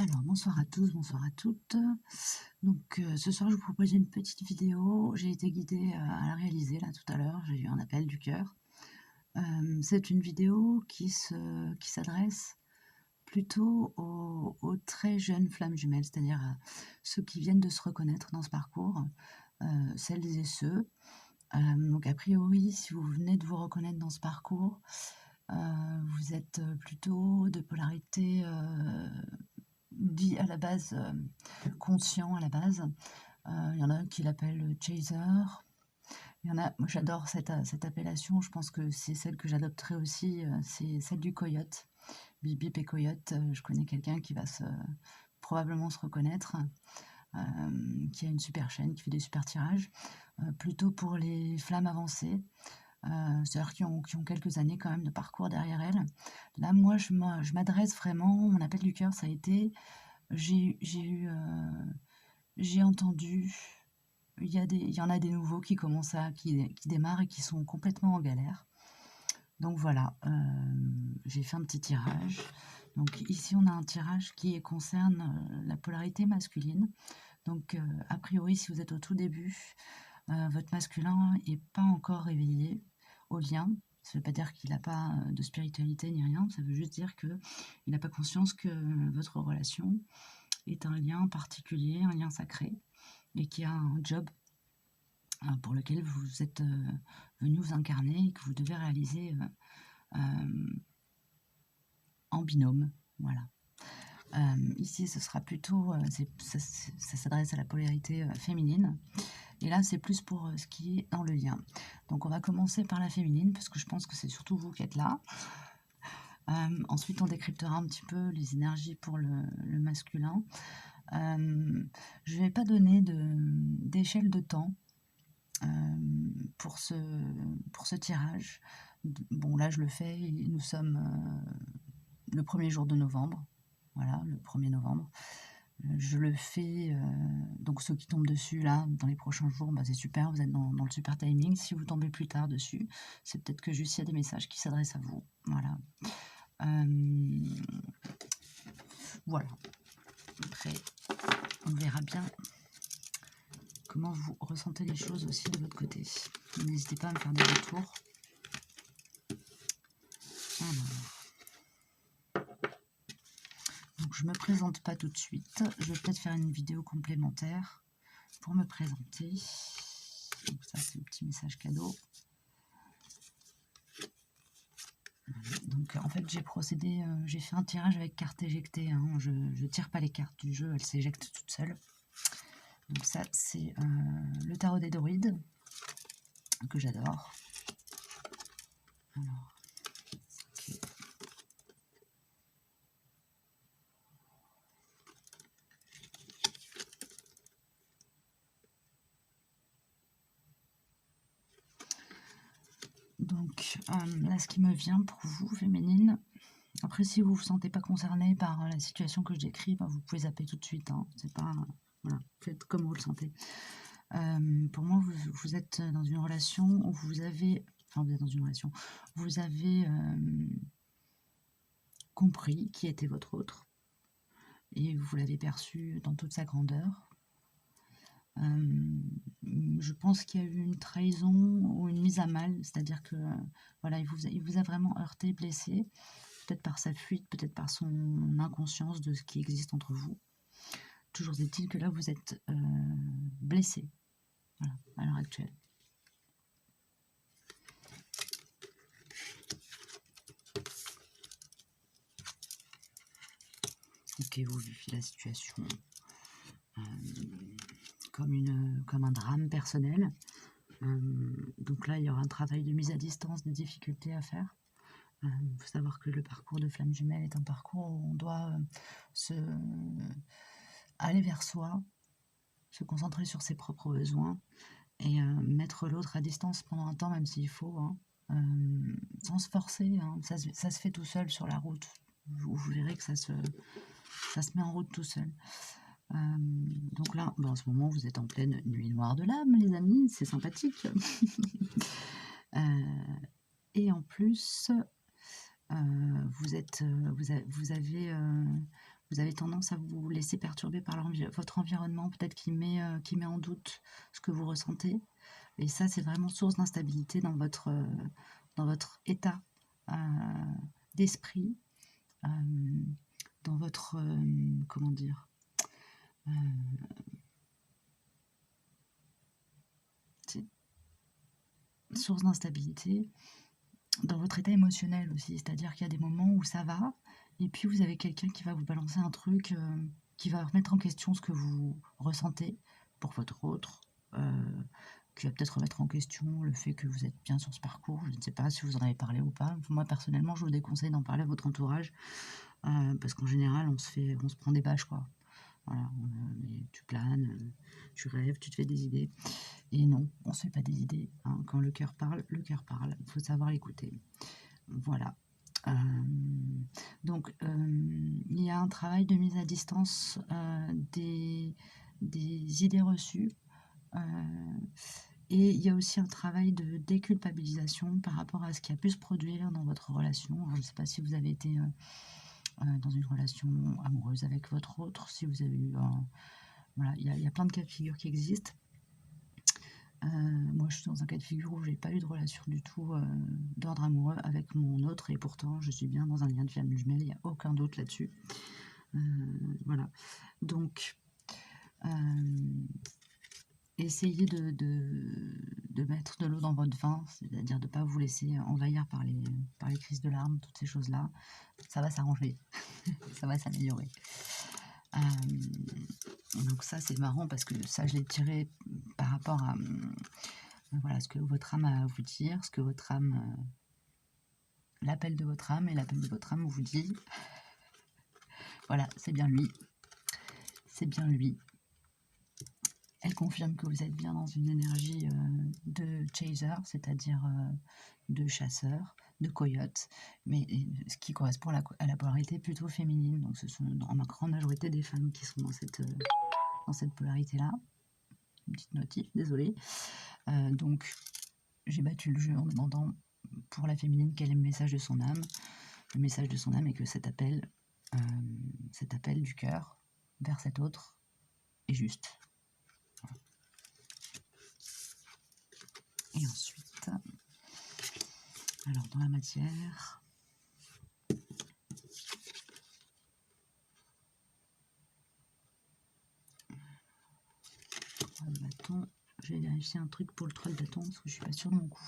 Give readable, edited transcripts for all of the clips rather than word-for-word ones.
Alors, bonsoir à tous, bonsoir à toutes. Donc, ce soir, je vous propose une petite vidéo. J'ai été guidée à la réaliser là tout à l'heure. J'ai eu un appel du cœur. C'est une vidéo qui s'adresse plutôt aux très jeunes flammes jumelles, c'est-à-dire à ceux qui viennent de se reconnaître dans ce parcours, celles et ceux. Donc, a priori, si vous venez de vous reconnaître dans ce parcours, vous êtes plutôt de polarité dit à la base conscient à la base. Il y en a qui l'appellent chaser. Il y en a, moi j'adore cette appellation, je pense que c'est celle que j'adopterai aussi, c'est celle du coyote. Bip bip et coyote, je connais quelqu'un qui va probablement se reconnaître, qui a une super chaîne, qui fait des super tirages, plutôt pour les flammes avancées, c'est-à-dire qui ont quelques années quand même de parcours derrière elles. Là, moi, je m'adresse vraiment, mon appel du cœur, ça a été, j'ai entendu, il y en a des nouveaux qui commencent qui démarrent et qui sont complètement en galère. Donc voilà, j'ai fait un petit tirage. Donc ici, on a un tirage qui concerne la polarité masculine. Donc a priori, si vous êtes au tout début, votre masculin n'est pas encore réveillé au lien. Ça ne veut pas dire qu'il n'a pas de spiritualité ni rien, ça veut juste dire qu'il n'a pas conscience que votre relation est un lien particulier, un lien sacré, et qui a un job pour lequel vous êtes venu vous incarner et que vous devez réaliser en binôme. Voilà. Ici, ce sera plutôt, ça s'adresse à la polarité féminine. Et là, c'est plus pour ce qui est dans le lien. Donc, on va commencer par la féminine, parce que je pense que c'est surtout vous qui êtes là. Ensuite, on décryptera un petit peu les énergies pour le masculin. Je ne vais pas donner d'échelle de temps pour ce tirage. Bon, là, je le fais, nous sommes le premier jour de novembre. Voilà, le 1er novembre. Je le fais, donc ceux qui tombent dessus, là, dans les prochains jours, bah, c'est super, vous êtes dans le super timing. Si vous tombez plus tard dessus, c'est peut-être que juste il y a des messages qui s'adressent à vous. Voilà. Voilà. Après, on verra bien comment vous ressentez les choses aussi de votre côté. N'hésitez pas à me faire des retours. Alors. Donc, je ne me présente pas tout de suite. Je vais peut-être faire une vidéo complémentaire pour me présenter. Donc ça, c'est le petit message cadeau. Donc en fait, j'ai fait un tirage avec carte éjectée. Hein. Je ne tire pas les cartes du jeu, elles s'éjectent toutes seules. Donc ça, c'est le tarot des druides, que j'adore. Alors, okay. Donc là, ce qui me vient pour vous, féminine. Après, si vous ne vous sentez pas concerné par la situation que je décris, bah, vous pouvez zapper tout de suite. Hein. C'est pas, voilà, faites comme vous le sentez. Pour moi, vous êtes dans une relation où vous avez... Enfin, vous êtes dans une relation. Vous avez compris qui était votre autre. Et vous l'avez perçu dans toute sa grandeur. Je pense qu'il y a eu une trahison ou une mise à mal. C'est-à-dire que voilà, il vous a vraiment heurté, blessé. Peut-être par sa fuite, peut-être par son inconscience de ce qui existe entre vous. Toujours est-il que là, vous êtes blessé. Voilà, à l'heure actuelle. Ok, vous vivez la situation comme un drame personnel. Donc là, il y aura un travail de mise à distance des difficultés à faire. Il faut savoir que le parcours de flamme jumelle est un parcours où on doit aller vers soi, se concentrer sur ses propres besoins et mettre l'autre à distance pendant un temps, même s'il faut, hein, sans se forcer. Hein. Ça se fait tout seul sur la route. Vous verrez que ça se met en route tout seul. Donc là, en ce moment, vous êtes en pleine nuit noire de l'âme, les amis, c'est sympathique. Et en plus, vous avez Vous avez tendance à vous laisser perturber par votre environnement, peut-être qui met en doute ce que vous ressentez. Et ça, c'est vraiment source d'instabilité dans votre état euh, d'esprit, euh, dans votre, comment dire, euh, c'est source d'instabilité dans votre état émotionnel aussi. C'est-à-dire qu'il y a des moments où ça va, et puis vous avez quelqu'un qui va vous balancer un truc qui va remettre en question ce que vous ressentez pour votre autre, qui va peut-être remettre en question le fait que vous êtes bien sur ce parcours. Je ne sais pas si vous en avez parlé ou pas. Moi, personnellement, je vous déconseille d'en parler à votre entourage, parce qu'en général, on se prend des bâches, quoi. Voilà, mais tu planes, tu rêves, tu te fais des idées. Et non, on ne se fait pas des idées, hein. Quand le cœur parle, il faut savoir l'écouter. Voilà. Donc, il y a un travail de mise à distance des idées reçues. Et il y a aussi un travail de déculpabilisation par rapport à ce qui a pu se produire dans votre relation. Alors, je ne sais pas si vous avez été dans une relation amoureuse avec votre autre, si vous avez eu voilà, il y a plein de cas de figure qui existent. Moi, je suis dans un cas de figure où j'ai pas eu de relation du tout d'ordre amoureux avec mon autre, et pourtant, je suis bien dans un lien de flamme jumelle, il n'y a aucun doute là-dessus. Voilà. Donc, essayez de mettre de l'eau dans votre vin, c'est-à-dire de ne pas vous laisser envahir par les crises de larmes, toutes ces choses-là. Ça va s'arranger, ça va s'améliorer. Donc ça, c'est marrant parce que ça, je l'ai tiré par rapport à voilà, ce que votre âme a à vous dire, ce que votre âme, l'appel de votre âme, et l'appel de votre âme vous dit, voilà, c'est bien lui, c'est bien lui. Elle confirme que vous êtes bien dans une énergie de chaser, c'est-à-dire de chasseur, de coyote, mais ce qui correspond à la polarité plutôt féminine. Donc ce sont en grande majorité des femmes qui sont dans cette polarité-là. Une petite notif, désolée. Donc j'ai battu le jeu en demandant pour la féminine quel est le message de son âme. Le message de son âme est que cet appel du cœur vers cet autre est juste. Et ensuite, alors dans la matière, le bâton, je vais vérifier un truc pour le 3 de bâton parce que je suis pas sûre de mon coup.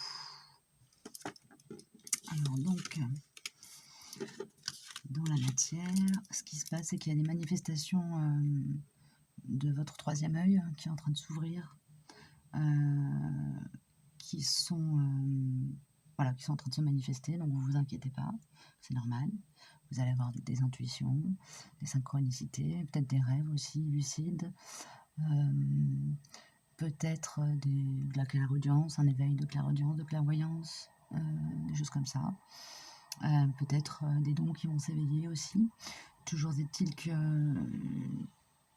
Alors donc, dans la matière, ce qui se passe, c'est qu'il y a des manifestations de votre troisième œil qui est en train de s'ouvrir, qui sont voilà, qui sont en train de se manifester, donc vous vous inquiétez pas, c'est normal. Vous allez avoir des intuitions, des synchronicités, peut-être des rêves aussi lucides, peut-être de la clairaudience, un éveil de clairaudience, de clairvoyance, des choses comme ça. Peut-être des dons qui vont s'éveiller aussi. Toujours est-il que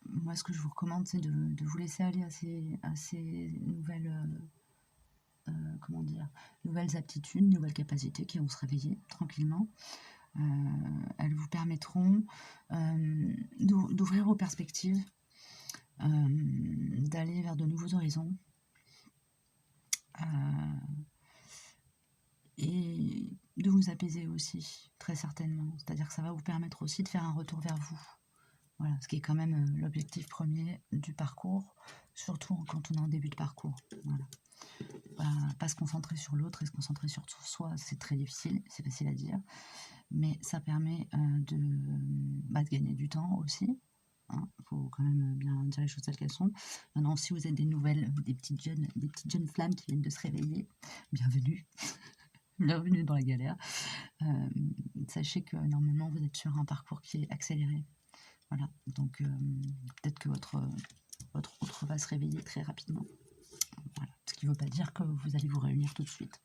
moi, ce que je vous recommande, c'est de vous laisser aller à ces nouvelles, comment dire, nouvelles aptitudes, nouvelles capacités qui vont se réveiller tranquillement. Elles vous permettront d'ouvrir vos perspectives, d'aller vers de nouveaux horizons, et de vous apaiser aussi, très certainement. C'est-à-dire que ça va vous permettre aussi de faire un retour vers vous. Voilà, ce qui est quand même l'objectif premier du parcours, surtout quand on est en début de parcours. Voilà. Pas se concentrer sur l'autre et se concentrer sur soi, c'est très difficile, c'est facile à dire, mais ça permet de gagner du temps aussi. Il faut quand même bien dire les choses telles qu'elles sont. Maintenant, si vous êtes des petites jeunes flammes qui viennent de se réveiller, bienvenue. Bienvenue dans la galère. Sachez que normalement vous êtes sur un parcours qui est accéléré. Voilà, donc peut-être que votre autre va se réveiller très rapidement. Voilà. Ce qui ne veut pas dire que vous allez vous réunir tout de suite.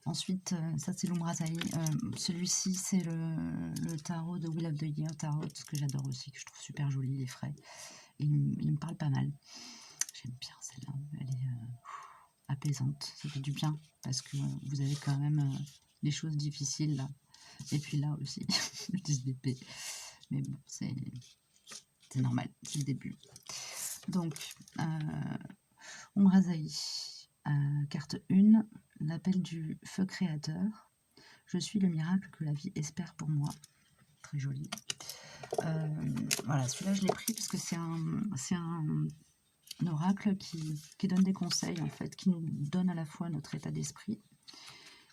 Ensuite, ça c'est l'Umrasaï. Celui-ci c'est le tarot de Wheel of the Year Tarot, ce que j'adore aussi, que je trouve super joli, il est frais. Il me parle pas mal. J'aime bien celle-là, elle est apaisante, ça fait du bien, parce que vous avez quand même des choses difficiles là. Et puis là aussi, le 10 d'épée. Mais bon, c'est normal, c'est le début. Donc, Ombre Azaï, carte 1, l'appel du feu créateur. Je suis le miracle que la vie espère pour moi. Très joli. Voilà, celui-là je l'ai pris parce que c'est un oracle qui donne des conseils, en fait, qui nous donne à la fois notre état d'esprit,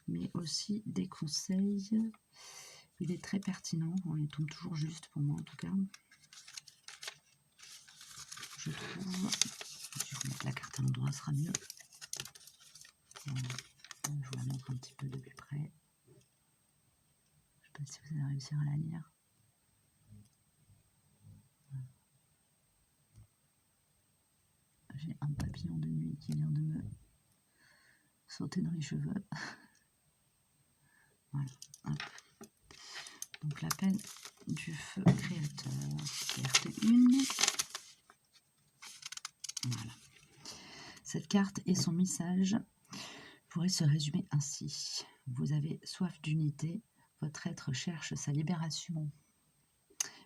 mais aussi des conseils. Il est très pertinent, on les tombe toujours juste pour moi en tout cas. Je trouve. Je vais vous mettre la carte à l'endroit, ce sera mieux. Voilà. Je vous la montre un petit peu de plus près. Je ne sais pas si vous allez réussir à la lire. J'ai un papillon de nuit qui vient de me sauter dans les cheveux. Voilà. Hop. Donc l'appel du feu créateur, carte 1. Voilà. Cette carte et son message pourraient se résumer ainsi. Vous avez soif d'unité, votre être cherche sa libération.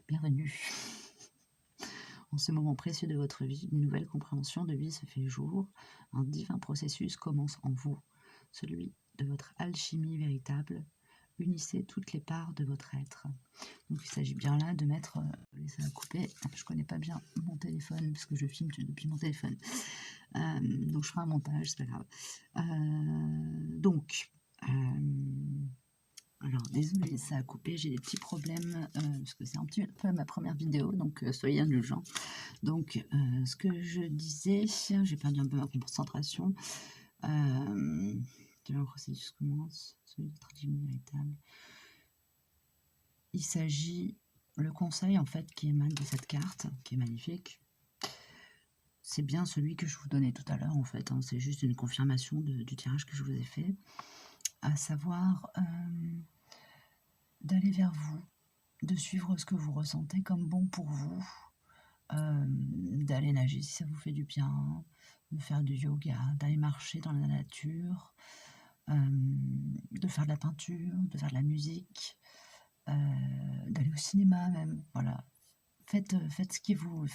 Bienvenue. En ce moment précieux de votre vie, une nouvelle compréhension de vie se fait jour. Un divin processus commence en vous, celui de votre alchimie véritable. Unissez toutes les parts de votre être. Donc il s'agit bien là de mettre... laissez la couper. Je connais pas bien mon téléphone parce que je filme depuis mon téléphone. Donc je ferai un montage, c'est pas grave. Alors désolé, ça a coupé, j'ai des petits problèmes parce que c'est un petit peu ma première vidéo, donc soyez indulgents. Donc ce que je disais, j'ai perdu un peu ma concentration. Le processus commence, celui de alchimie véritable. Il s'agit, le conseil en fait qui émane de cette carte, qui est magnifique, c'est bien celui que je vous donnais tout à l'heure en fait, hein, c'est juste une confirmation du tirage que je vous ai fait, à savoir d'aller vers vous, de suivre ce que vous ressentez comme bon pour vous, d'aller nager si ça vous fait du bien, de faire du yoga, d'aller marcher dans la nature, de faire de la peinture, de faire de la musique, d'aller au cinéma même, voilà. Faites ce qui vous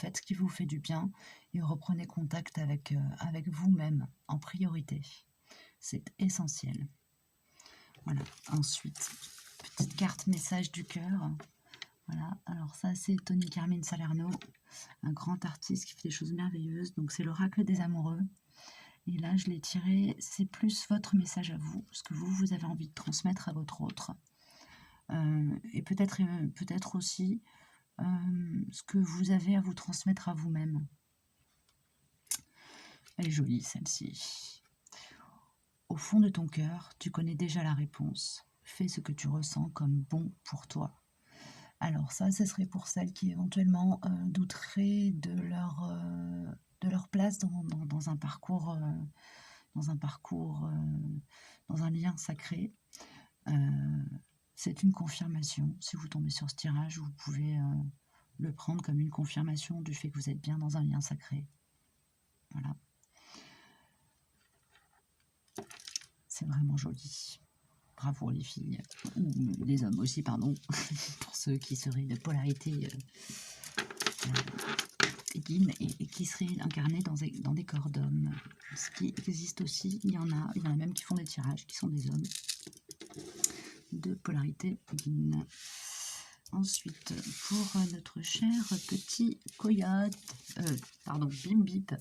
fait du bien et reprenez contact avec vous-même en priorité. C'est essentiel. Voilà. Ensuite, petite carte message du cœur. Voilà. Alors ça, c'est Tony Carmine Salerno, un grand artiste qui fait des choses merveilleuses. Donc c'est l'oracle des amoureux. Et là, je l'ai tiré. C'est plus votre message à vous, ce que vous avez envie de transmettre à votre autre. Et peut-être aussi ce que vous avez à vous transmettre à vous-même. Elle est jolie, celle-ci. Au fond de ton cœur, tu connais déjà la réponse. Fais ce que tu ressens comme bon pour toi. Alors ça, ce serait pour celles qui éventuellement douteraient de leur place dans un parcours, dans un lien sacré. C'est une confirmation. Si vous tombez sur ce tirage, vous pouvez le prendre comme une confirmation du fait que vous êtes bien dans un lien sacré. Voilà. C'est vraiment joli. Bravo les filles, ou les hommes aussi, pardon, pour ceux qui seraient de polarité yin et qui seraient incarnés dans des corps d'hommes. Ce qui existe aussi, il y en a même qui font des tirages, qui sont des hommes de polarité yin. Ensuite, pour notre cher petit coyote, Bim Bip.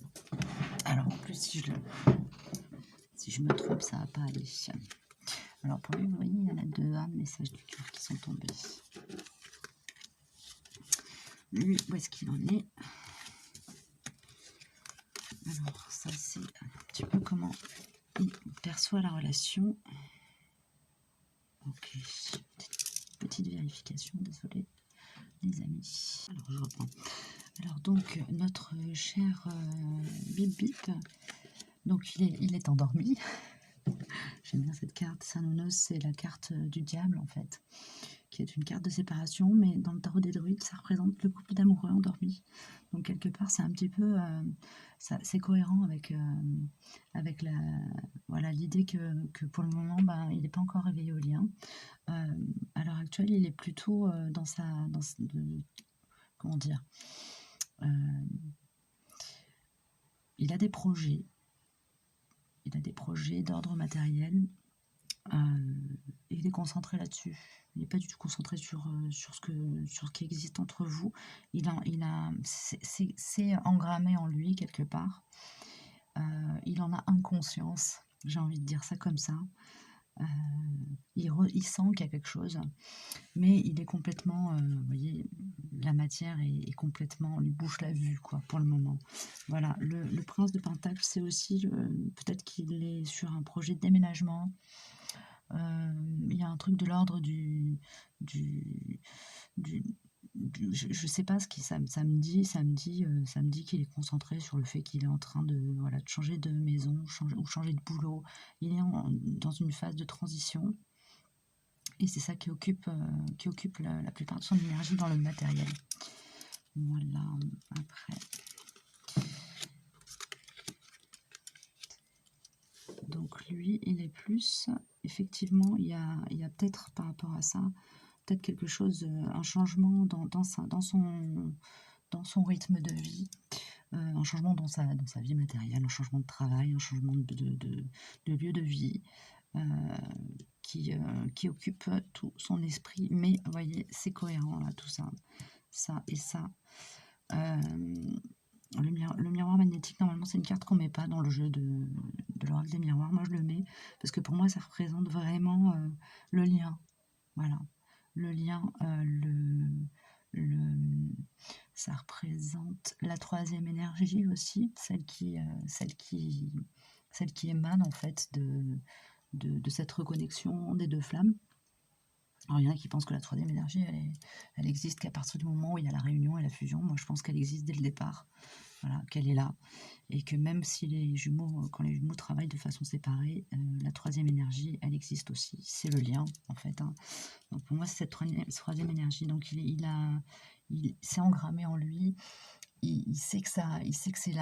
Alors en plus, si je me trompe, ça va pas aller. Alors pour lui, vous voyez, il y en a deux messages du cœur qui sont tombés. Lui, où est-ce qu'il en est? Alors ça, c'est un petit peu comment il perçoit la relation. Ok, petite vérification, désolé les amis. Alors je reprends. Alors donc notre cher Bip Bip, donc il est endormi. J'aime bien cette carte. Sanonos, c'est la carte du diable en fait, qui est une carte de séparation, mais dans le tarot des druides, ça représente le couple d'amoureux endormis. Donc quelque part, c'est un petit peu, c'est cohérent avec voilà, l'idée que pour le moment, ben, il n'est pas encore réveillé au lien. À l'heure actuelle, il est plutôt comment dire, euh, il a des projets, d'ordre matériel. Il est concentré là-dessus. Il n'est pas du tout concentré sur ce qui existe entre vous. C'est engrammé en lui quelque part. Il en a inconscience, j'ai envie de dire ça comme ça. Il sent qu'il y a quelque chose, mais il est complètement, vous voyez, la matière est complètement, lui bouche la vue, quoi, pour le moment. Voilà, le prince de Pentacle, c'est aussi, peut-être qu'il est sur un projet de déménagement. Il y a un truc de l'ordre du, du, je sais pas ce qui ça me dit, ça me dit qu'il est concentré sur le fait qu'il est en train de, voilà, de changer de maison, changer de boulot. Il est dans une phase de transition et c'est ça qui occupe la plupart de son énergie dans le matériel. Voilà, après. Donc lui, il est plus, effectivement, il y a peut-être par rapport à ça, peut-être quelque chose, un changement dans son rythme de vie, un changement dans sa vie matérielle, un changement de travail, un changement de lieu de vie, qui occupe tout son esprit. Mais vous voyez, c'est cohérent là, tout ça, ça et ça. Le miroir magnétique, normalement, c'est une carte qu'on met pas dans le jeu de l'oracle des miroirs. Moi, je le mets parce que pour moi, ça représente vraiment le lien. Voilà. Le lien, ça représente la troisième énergie aussi, celle qui émane en fait de cette reconnexion des deux flammes. Alors, il y en a qui pensent que la troisième énergie, elle existe qu'à partir du moment où il y a la réunion et la fusion. Moi, je pense qu'elle existe dès le départ, voilà, qu'elle est là. Et que même si quand les jumeaux travaillent de façon séparée, la troisième énergie, elle existe aussi. C'est le lien, en fait. Hein. Donc, pour moi, c'est cette troisième énergie. Donc, il s'est engrammé en lui. Il sait que c'est là. Il sait qu'il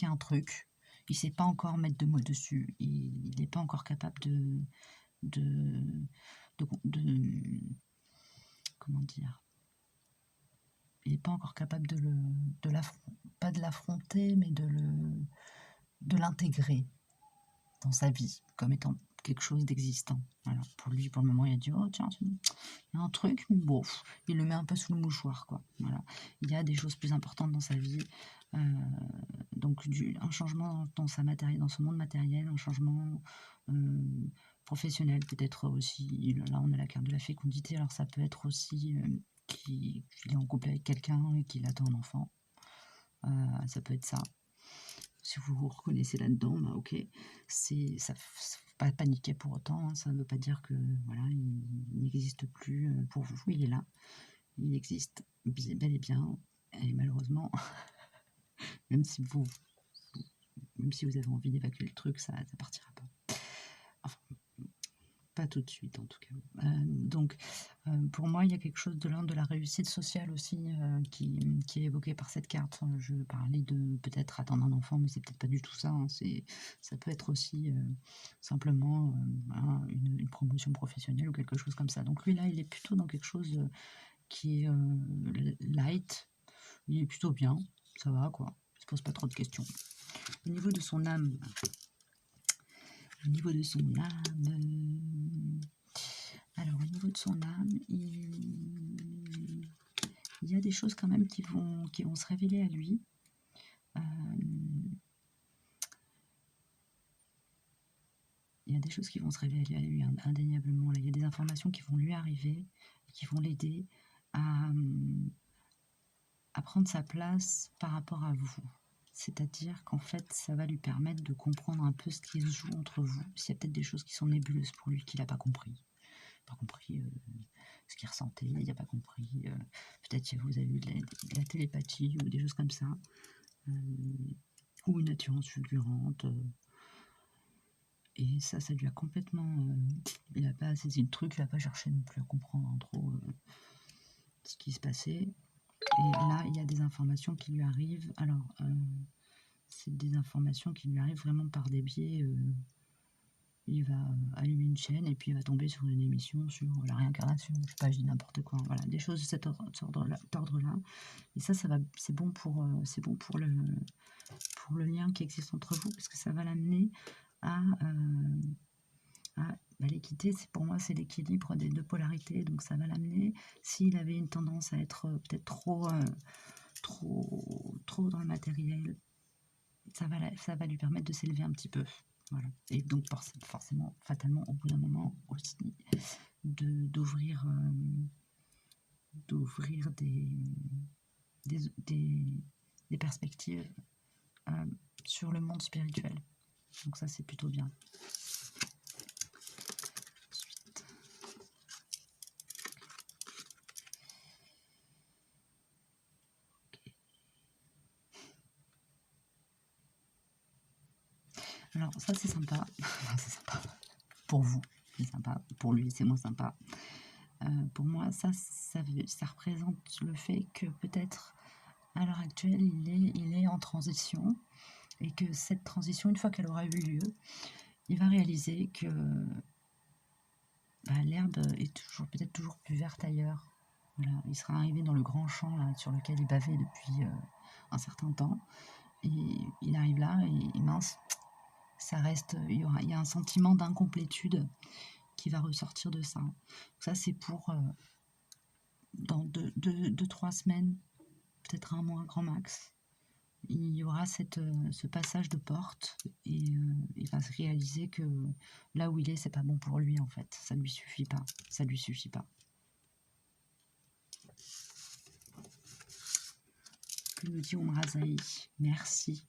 y a un truc. Il ne sait pas encore mettre de mots dessus. Il n'est pas encore capable de comment dire, il n'est pas encore capable pas de l'affronter, mais de l'intégrer dans sa vie comme étant quelque chose d'existant. Voilà. Pour lui, pour le moment, il a dit oh tiens, il y a un truc, mais bon, il le met un peu sous le mouchoir, quoi. Voilà. Il y a des choses plus importantes dans sa vie. Donc un changement dans son monde matériel, un changement professionnel peut-être aussi. Là, on a la carte de la fécondité, alors ça peut être aussi qu'il est en couple avec quelqu'un et qu'il attend un enfant. Ça peut être ça. Si vous vous reconnaissez là-dedans, bah ok, ça, faut pas paniquer pour autant. Hein, ça ne veut pas dire que voilà, il n'existe plus pour vous. Il est là, il existe bel et bien. Et malheureusement, même si vous avez envie d'évacuer le truc, ça partira pas. Enfin, pas tout de suite en tout cas. Donc, pour moi, il y a quelque chose de l'ordre de la réussite sociale aussi qui est évoqué par cette carte. Je parlais de peut-être attendre un enfant, mais c'est peut-être pas du tout ça. Hein. Ça peut être aussi simplement une promotion professionnelle ou quelque chose comme ça. Donc lui là, il est plutôt dans quelque chose qui est light. Il est plutôt bien, ça va quoi. Il se pose pas trop de questions. Au niveau de son âme. Alors, au niveau de son âme, il y a des choses quand même qui vont se révéler à lui. Il y a des choses qui vont se révéler à lui indéniablement. Là. Il y a des informations qui vont lui arriver, qui vont l'aider à prendre sa place par rapport à vous. C'est-à-dire qu'en fait, ça va lui permettre de comprendre un peu ce qui se joue entre vous. S'il y a peut-être des choses qui sont nébuleuses pour lui qu'il n'a pas compris. Ce qu'il ressentait, il n'a pas compris. Peut-être que vous avez eu de la télépathie ou des choses comme ça. Ou une attirance fulgurante. Et ça lui a complètement... il n'a pas saisi le truc, il n'a pas cherché non plus à comprendre trop ce qui se passait. Et là, il y a des informations qui lui arrivent. Alors, c'est des informations qui lui arrivent vraiment par des biais. Il va allumer une chaîne et puis il va tomber sur une émission sur la réincarnation. Je sais pas, je dis n'importe quoi. Voilà, des choses de cet ordre-là. Et ça va, c'est bon pour le lien qui existe entre vous, parce que ça va l'amener à l'équité. Pour moi, c'est l'équilibre des deux polarités. Donc ça va l'amener, s'il avait une tendance à être peut-être trop dans le matériel, ça va lui permettre de s'élever un petit peu. Voilà. Et donc forcément, fatalement, au bout d'un moment aussi, d'ouvrir des perspectives sur le monde spirituel. Donc ça, c'est plutôt bien. Ensuite. Okay. Alors ça, c'est sympa. C'est sympa. Pour vous, c'est sympa. Pour lui, c'est moins sympa. Pour moi, ça représente le fait que peut-être à l'heure actuelle, il est en transition, et que cette transition, une fois qu'elle aura eu lieu, il va réaliser que l'herbe est peut-être toujours plus verte ailleurs. Voilà, il sera arrivé dans le grand champ là, sur lequel il bavait depuis un certain temps, et il arrive là et mince, ça reste, il y a un sentiment d'incomplétude qui va ressortir de ça. Donc ça, c'est pour dans 2-3 semaines, peut-être un mois grand max. Il y aura ce passage de porte, et il va se réaliser que là où il est, c'est pas bon pour lui en fait. Ça lui suffit pas. Ça lui suffit pas. Que nous dit Omrazaï? Merci.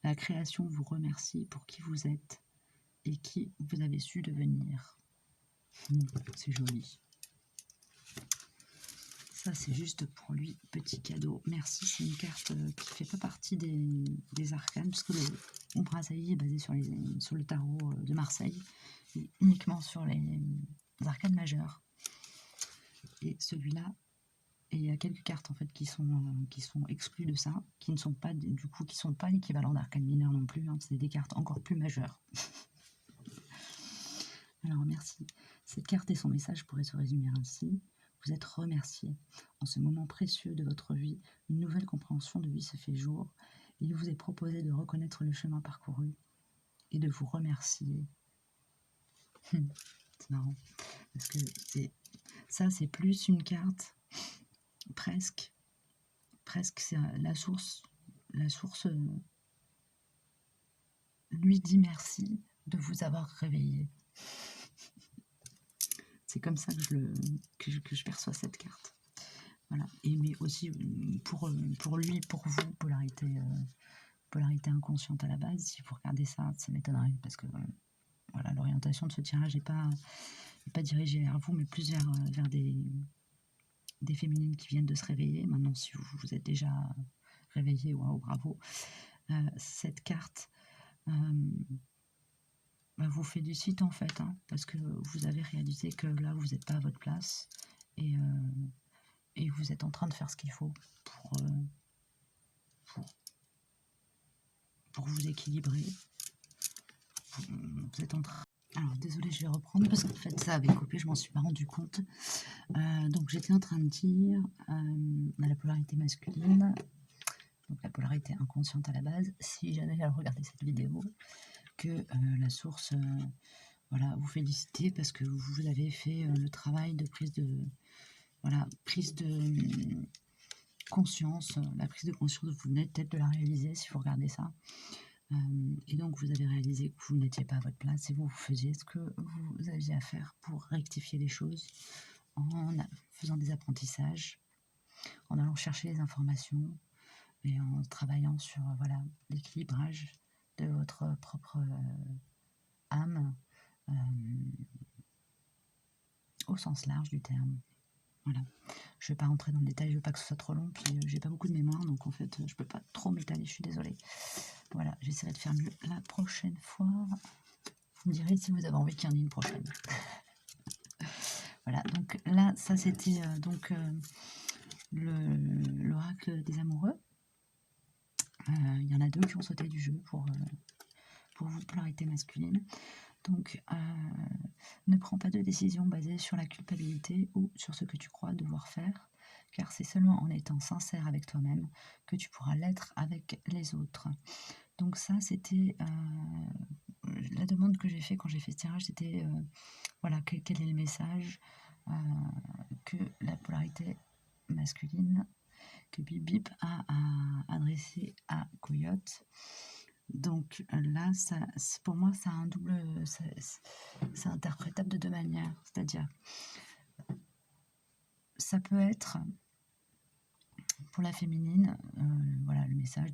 La création vous remercie pour qui vous êtes et qui vous avez su devenir. C'est joli. Ça, c'est juste pour lui, petit cadeau. Merci, c'est une carte qui ne fait pas partie des arcanes, puisque le Omrazaï est basé sur le tarot de Marseille, et uniquement sur les arcanes majeures. Et celui-là, et il y a quelques cartes en fait qui sont exclues de ça, qui ne sont pas, du coup, qui sont pas l'équivalent d'arcanes mineures non plus, hein, c'est des cartes encore plus majeures. Alors, merci. Cette carte et son message pourraient se résumer ainsi. Vous êtes remercié. En ce moment précieux de votre vie, une nouvelle compréhension de vie se fait jour. Il vous est proposé de reconnaître le chemin parcouru et de vous remercier. C'est marrant, parce que c'est plus une carte, presque c'est la source lui dit merci de vous avoir réveillé. C'est comme ça que je perçois cette carte. Voilà. Et mais aussi pour lui, pour vous, polarité inconsciente à la base. Si vous regardez ça, ça m'étonnerait, parce que voilà, l'orientation de ce tirage n'est pas dirigée vers vous, mais plus vers des féminines qui viennent de se réveiller. Maintenant, si vous êtes déjà réveillé, waouh, bravo. Cette carte vous félicite en fait, hein, parce que vous avez réalisé que là, vous n'êtes pas à votre place, et vous êtes en train de faire ce qu'il faut pour vous équilibrer. Vous êtes en train... Alors, désolée, je vais reprendre, parce qu'en fait, ça avait coupé, je m'en suis pas rendu compte. Donc, j'étais en train de dire la polarité masculine, donc la polarité inconsciente à la base, si jamais elle regardait cette vidéo, que la source... voilà, vous félicitez parce que vous avez fait le travail de prise de conscience. La prise de conscience, vous venez peut-être de la réaliser si vous regardez ça. Et donc, vous avez réalisé que vous n'étiez pas à votre place et vous faisiez ce que vous aviez à faire pour rectifier les choses en faisant des apprentissages, en allant chercher les informations et en travaillant sur l'équilibrage de votre propre âme, au sens large du terme. Voilà. Je ne vais pas rentrer dans le détail, je ne veux pas que ce soit trop long, puis j'ai pas beaucoup de mémoire, donc en fait je peux pas trop m'étaler, je suis désolée. Voilà, j'essaierai de faire mieux la prochaine fois. Vous me direz si vous avez envie qu'il y en ait une prochaine. Voilà, donc là, ça c'était l'oracle avec des amoureux. Il y en a 2 qui ont sauté du jeu pour vous, polarité masculine. Donc, ne prends pas de décision basée sur la culpabilité ou sur ce que tu crois devoir faire, car c'est seulement en étant sincère avec toi-même que tu pourras l'être avec les autres. Donc ça, c'était la demande que j'ai fait quand j'ai fait ce tirage, c'était voilà, quel est le message que la polarité masculine, que Bip Bip a adressé à Coyote. Donc là, pour moi, ça a un double, c'est interprétable de 2 manières. C'est-à-dire, ça peut être pour la féminine, voilà, le message,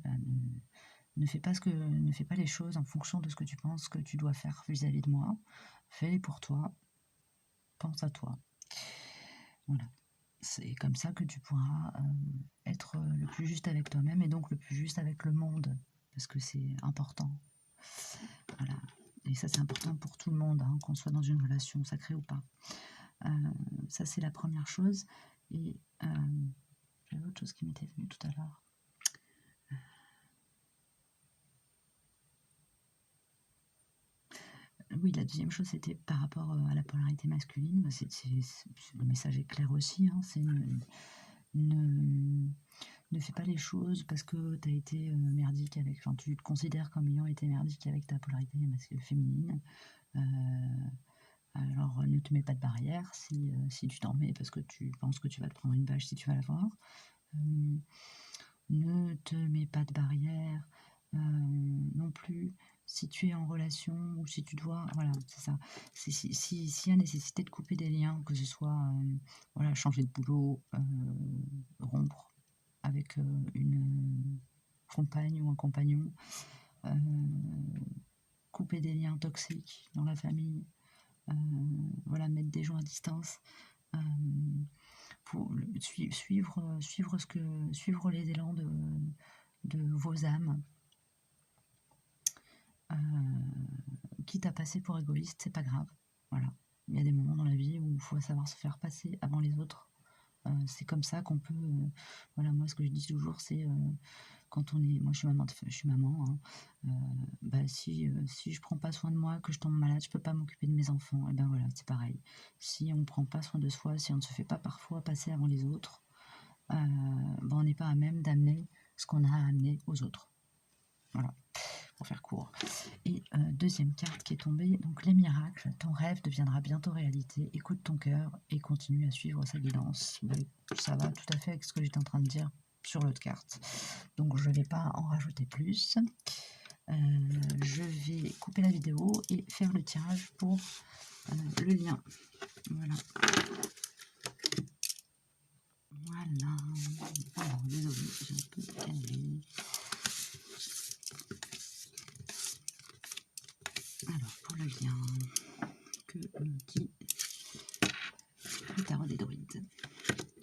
ne fais pas les choses en fonction de ce que tu penses que tu dois faire vis-à-vis de moi. Fais-les pour toi. Pense à toi. Voilà. C'est comme ça que tu pourras être le plus juste avec toi-même et donc le plus juste avec le monde, parce que c'est important. Voilà. Et ça, c'est important pour tout le monde, hein, qu'on soit dans une relation sacrée ou pas. Ça, c'est la première chose. Et j'avais autre chose qui m'était venue tout à l'heure. Oui, la deuxième chose, c'était par rapport à la polarité masculine. Le message est clair aussi. Hein, c'est ne fais pas les choses parce que tu as été merdique avec. Enfin, tu te considères comme ayant été merdique avec ta polarité féminine. Alors, ne te mets pas de barrière si tu t'en mets parce que tu penses que tu vas te prendre une bâche si tu vas la voir. Ne te mets pas de barrière non plus si tu es en relation ou si tu dois, voilà, c'est ça. S'il y a nécessité de couper des liens, que ce soit voilà, changer de boulot, rompre avec une compagne ou un compagnon, couper des liens toxiques dans la famille, voilà, mettre des gens à distance, pour suivre les élans de vos âmes. Quitte à passer pour égoïste, c'est pas grave. Voilà. Il y a des moments dans la vie où il faut savoir se faire passer avant les autres. C'est comme ça qu'on peut. Voilà, moi, ce que je dis toujours, c'est quand on est. Moi, je suis maman. Hein, si je prends pas soin de moi, que je tombe malade, je peux pas m'occuper de mes enfants. Et ben voilà, c'est pareil. Si on prend pas soin de soi, si on ne se fait pas parfois passer avant les autres, on n'est pas à même d'amener ce qu'on a à amener aux autres. Voilà, pour faire court. Et deuxième carte qui est tombée, donc les miracles, ton rêve deviendra bientôt réalité, écoute ton cœur et continue à suivre sa guidance. Ça va tout à fait avec ce que j'étais en train de dire sur l'autre carte. Donc je ne vais pas en rajouter plus. Je vais couper la vidéo et faire le tirage pour le lien. Voilà. Voilà. Alors, désolé, j'ai un peu décalé. Alors, pour le lien, que nous dit le tarot des druides.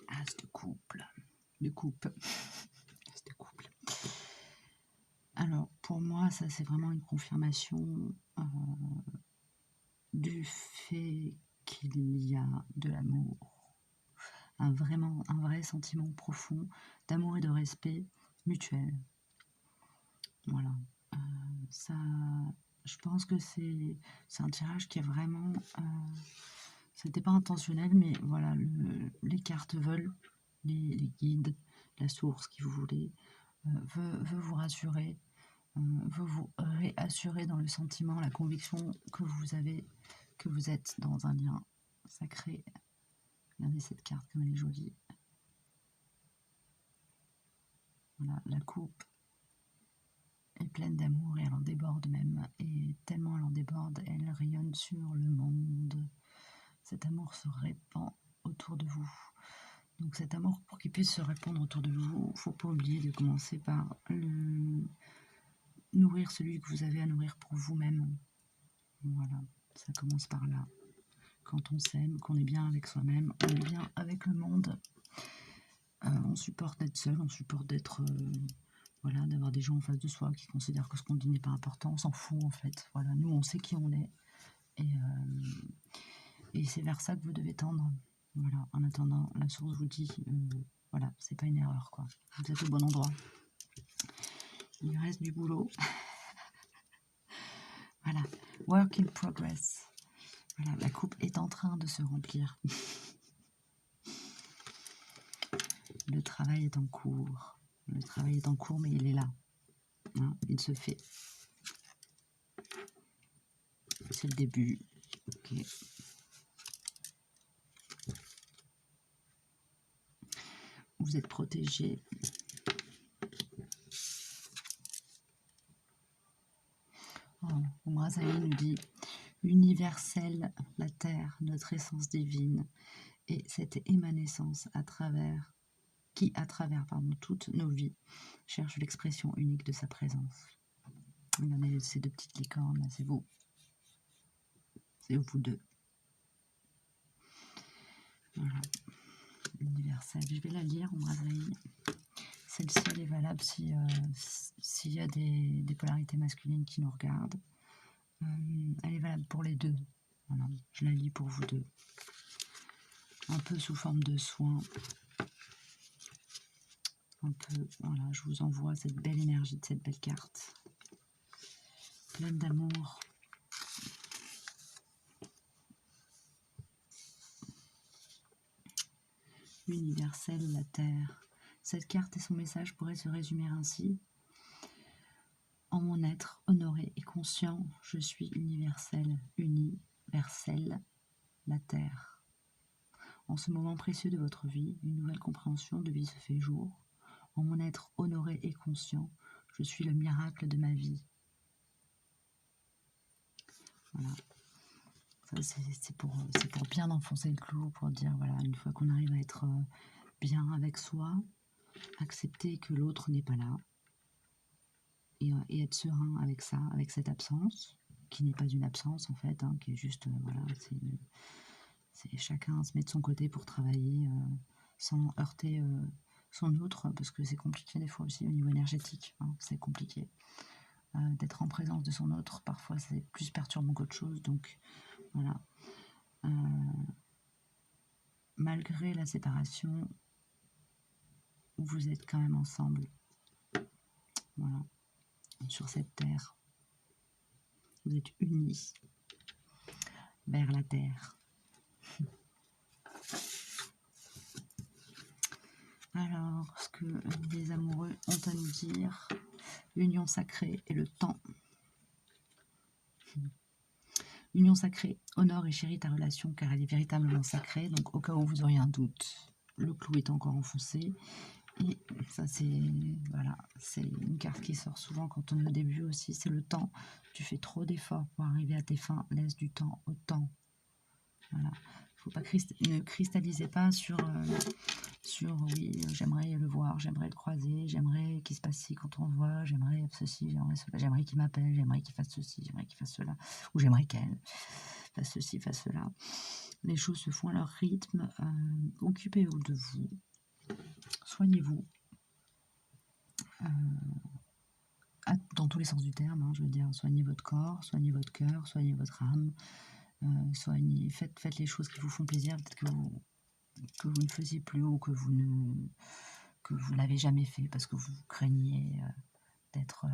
As de couple. De coupe. As de couple. Alors, pour moi, ça, c'est vraiment une confirmation du fait qu'il y a de l'amour. Un vrai sentiment profond d'amour et de respect mutuel. Voilà. Ça, je pense que c'est un tirage qui est vraiment... c'était pas intentionnel, mais voilà, les cartes veulent, les guides, la source qui vous voulez, veut vous rassurer, veut vous réassurer dans le sentiment, la conviction que vous avez, que vous êtes dans un lien sacré. Regardez cette carte comme elle est jolie. Voilà, la coupe est pleine d'amour et elle en déborde même. Et tellement elle en déborde, elle rayonne sur le monde. Cet amour se répand autour de vous. Donc cet amour, pour qu'il puisse se répandre autour de vous, il ne faut pas oublier de commencer par nourrir celui que vous avez à nourrir pour vous-même. Voilà, ça commence par là. Quand on s'aime, qu'on est bien avec soi-même, on est bien avec le monde. On supporte d'être seul, on supporte d'être... voilà, d'avoir des gens en face de soi qui considèrent que ce qu'on dit n'est pas important, on s'en fout en fait. Voilà, nous on sait qui on est. Et c'est vers ça que vous devez tendre. Voilà, en attendant, la source vous dit Voilà, c'est pas une erreur, quoi. Vous êtes au bon endroit. Il lui reste du boulot. Voilà, work in progress. Voilà, la coupe est en train de se remplir. Le travail est en cours. Le travail est en cours, mais il est là. Hein, il se fait. C'est le début. Ok. Vous êtes protégé. Oh, Umrazaï nous dit universelle, la terre, notre essence divine, et cette émanescence à travers toutes nos vies, cherche l'expression unique de sa présence. Regardez ces deux petites licornes, c'est vous. C'est vous deux. Voilà. Universelle. Je vais la lire, Umrazaï. Celle-ci, elle est valable s'il y a des polarités masculines qui nous regardent. Elle est valable pour les deux. Voilà. Je la lis pour vous deux. Un peu sous forme de soin. Un peu, voilà, je vous envoie cette belle énergie de cette belle carte. Pleine d'amour. Universelle, la terre. Cette carte et son message pourraient se résumer ainsi. En mon être honoré et conscient, je suis universel, universelle, la terre. En ce moment précieux de votre vie, une nouvelle compréhension de vie se fait jour. En mon être honoré et conscient, je suis le miracle de ma vie. Voilà. C'est pour bien enfoncer le clou, pour dire, voilà, une fois qu'on arrive à être bien avec soi, accepter que l'autre n'est pas là, et être serein avec ça, avec cette absence, qui n'est pas une absence en fait, hein, qui est juste, voilà, c'est chacun se met de son côté pour travailler sans heurter son autre, parce que c'est compliqué des fois aussi au niveau énergétique, hein, c'est compliqué d'être en présence de son autre, parfois c'est plus perturbant qu'autre chose, donc voilà. Malgré la séparation, vous êtes quand même ensemble, voilà, sur cette terre. Vous êtes unis vers la terre. Alors, ce que les amoureux ont à nous dire, l'union sacrée et le temps. Union sacrée, honore et chérit ta relation car elle est véritablement sacrée. Donc, au cas où vous auriez un doute, le clou est encore enfoncé. Et ça, voilà, c'est une carte qui sort souvent quand on est au début aussi, c'est le temps. Tu fais trop d'efforts pour arriver à tes fins, laisse du temps au temps. Voilà. Faut pas ne cristallisez pas sur oui, j'aimerais le voir, j'aimerais le croiser, j'aimerais qu'il se passe ci quand on le voit, j'aimerais ceci, j'aimerais cela, j'aimerais qu'il m'appelle, j'aimerais qu'il fasse ceci, j'aimerais qu'il fasse cela, ou j'aimerais qu'elle fasse ceci, fasse cela. Les choses se font à leur rythme, occupez-vous de vous, soignez-vous, dans tous les sens du terme, hein, je veux dire, soignez votre corps, soignez votre cœur, soignez votre âme, faites les choses qui vous font plaisir, peut-être que vous ne faisiez plus ou que vous n'avez jamais fait parce que vous craignez d'être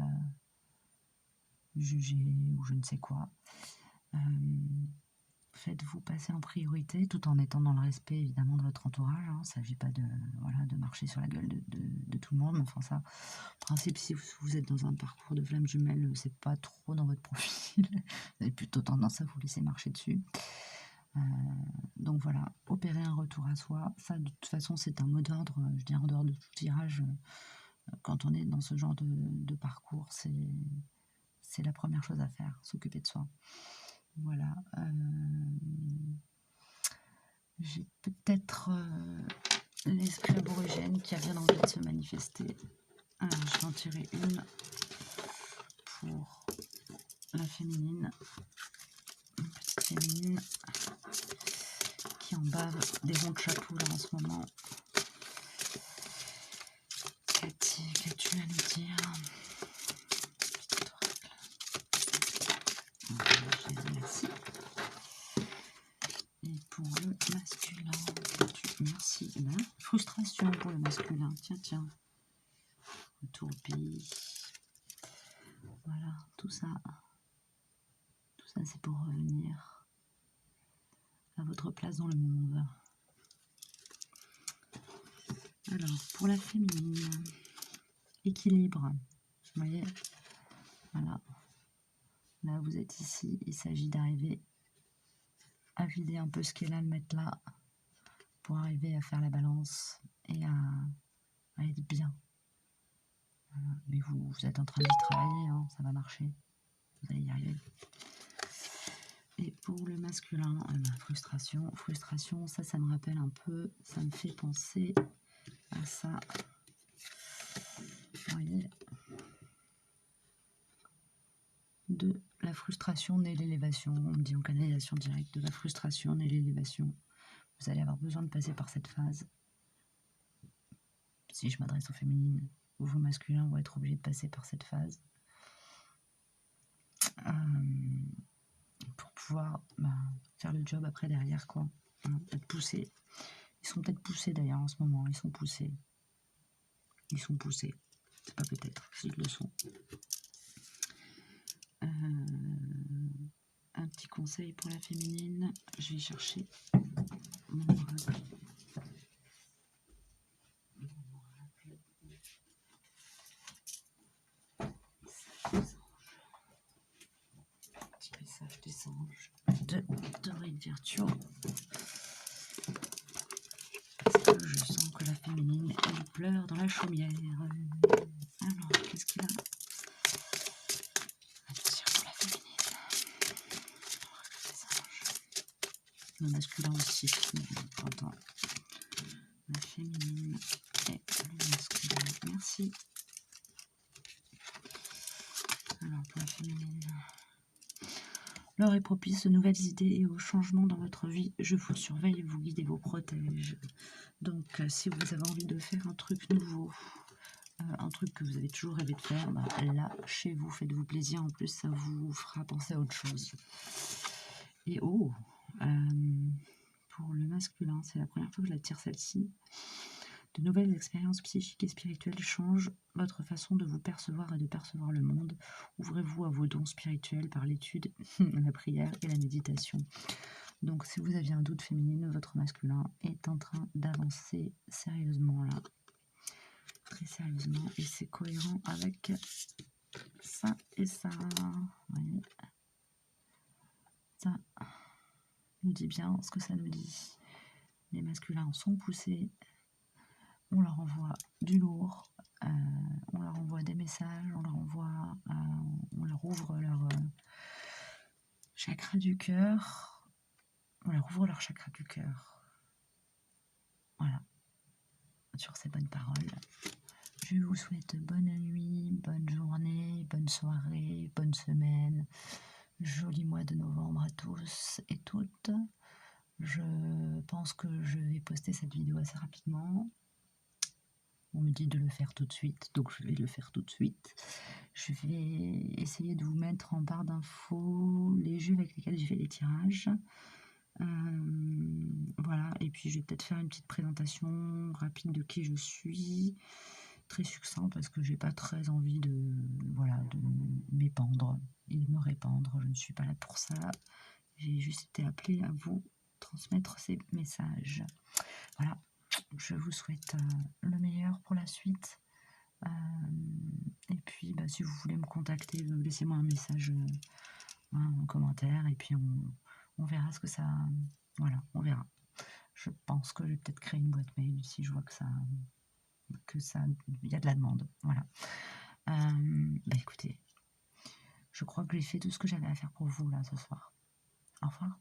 jugé ou je ne sais quoi. Faites-vous passer en priorité tout en étant dans le respect évidemment de votre entourage. Hein. Il ne s'agit pas de marcher sur la gueule de tout le monde. Enfin ça, en principe, si vous êtes dans un parcours de flamme jumelle, c'est pas trop dans votre profil. Vous avez plutôt tendance à vous laisser marcher dessus. Donc voilà, opérer un retour à soi, ça de toute façon c'est un mot d'ordre, je dirais en dehors de tout tirage, quand on est dans ce genre de parcours, c'est la première chose à faire, s'occuper de soi. Voilà. J'ai peut-être l'esprit aborigène qui a bien envie de se manifester. Alors je vais en tirer une pour la féminine, une petite féminine qui en bave des ronds de chapeau là en ce moment. Cathy, qu'as-tu à nous dire? Merci. Et pour le masculin, merci. Il frustration pour le masculin. Tiens, tiens. Tourpille. Voilà, tout ça c'est pour revenir à votre place dans le monde. Alors, pour la féminine, équilibre. Vous voyez, voilà. Là, vous êtes ici. Il s'agit d'arriver à vider un peu ce qui est là, le mettre là, pour arriver à faire la balance et à être bien. Voilà. Mais vous êtes en train d'y travailler, hein, ça va marcher. Vous allez y arriver. Et pour le masculin, frustration. Frustration, ça me rappelle un peu, ça me fait penser à ça. Vous voyez, de la frustration naît l'élévation. On me dit en canalisation directe, de la frustration naît l'élévation. Vous allez avoir besoin de passer par cette phase. Si je m'adresse aux féminines, vos masculins vont être obligés de passer par cette phase. Pour pouvoir faire le job après derrière, quoi. Hein, être poussés. Ils sont peut-être poussés d'ailleurs en ce moment, ils sont poussés. Ils sont poussés. C'est pas peut-être, s'ils le sont. Un petit conseil pour la féminine. Je vais chercher mon oracle. Petit message des anges de Dorine Virtue. Parce que je sens que la féminine, elle pleure dans la chaumière. Alors, qu'est-ce qu'il a? Attention pour la féminine. Le masculin aussi. Attends. La féminine et le masculin. Merci. Alors, pour la féminine. L'heure est propice aux nouvelles idées et aux changements dans votre vie. Je vous surveille, vous guide et vous protège. Donc, si vous avez envie de faire un truc nouveau, un truc que vous avez toujours rêvé de faire, là, chez vous, faites-vous plaisir. En plus, ça vous fera penser à autre chose. Et pour le masculin, c'est la première fois que je la tire celle-ci. De nouvelles expériences psychiques et spirituelles changent votre façon de vous percevoir et de percevoir le monde. Ouvrez-vous à vos dons spirituels par l'étude, la prière et la méditation. Donc, si vous aviez un doute féminine, votre masculin est en train d'avancer sérieusement là. Très sérieusement. Et c'est cohérent avec ça et ça. Vous voyez, ça nous dit bien ce que ça nous dit. Les masculins sont poussés. On leur envoie du lourd, on leur envoie des messages, on leur ouvre leur chakra du cœur, on leur ouvre leur chakra du cœur. Voilà, sur ces bonnes paroles, je vous souhaite bonne nuit, bonne journée, bonne soirée, bonne semaine, joli mois de novembre à tous et toutes. Je pense que je vais poster cette vidéo assez rapidement. On me dit de le faire tout de suite, donc je vais le faire tout de suite. Je vais essayer de vous mettre en barre d'infos les jeux avec lesquels j'ai fait les tirages. Voilà, et puis je vais peut-être faire une petite présentation rapide de qui je suis, très succinct parce que j'ai pas très envie de m'épandre et de me répandre. Je ne suis pas là pour ça. J'ai juste été appelée à vous transmettre ces messages. Voilà. Je vous souhaite le meilleur pour la suite. Et puis, si vous voulez me contacter, laissez-moi un message en commentaire. Et puis, on verra ce que ça... Voilà, on verra. Je pense que je vais peut-être créer une boîte mail si je vois que il y a de la demande. Voilà. Écoutez, je crois que j'ai fait tout ce que j'avais à faire pour vous là ce soir. Au revoir.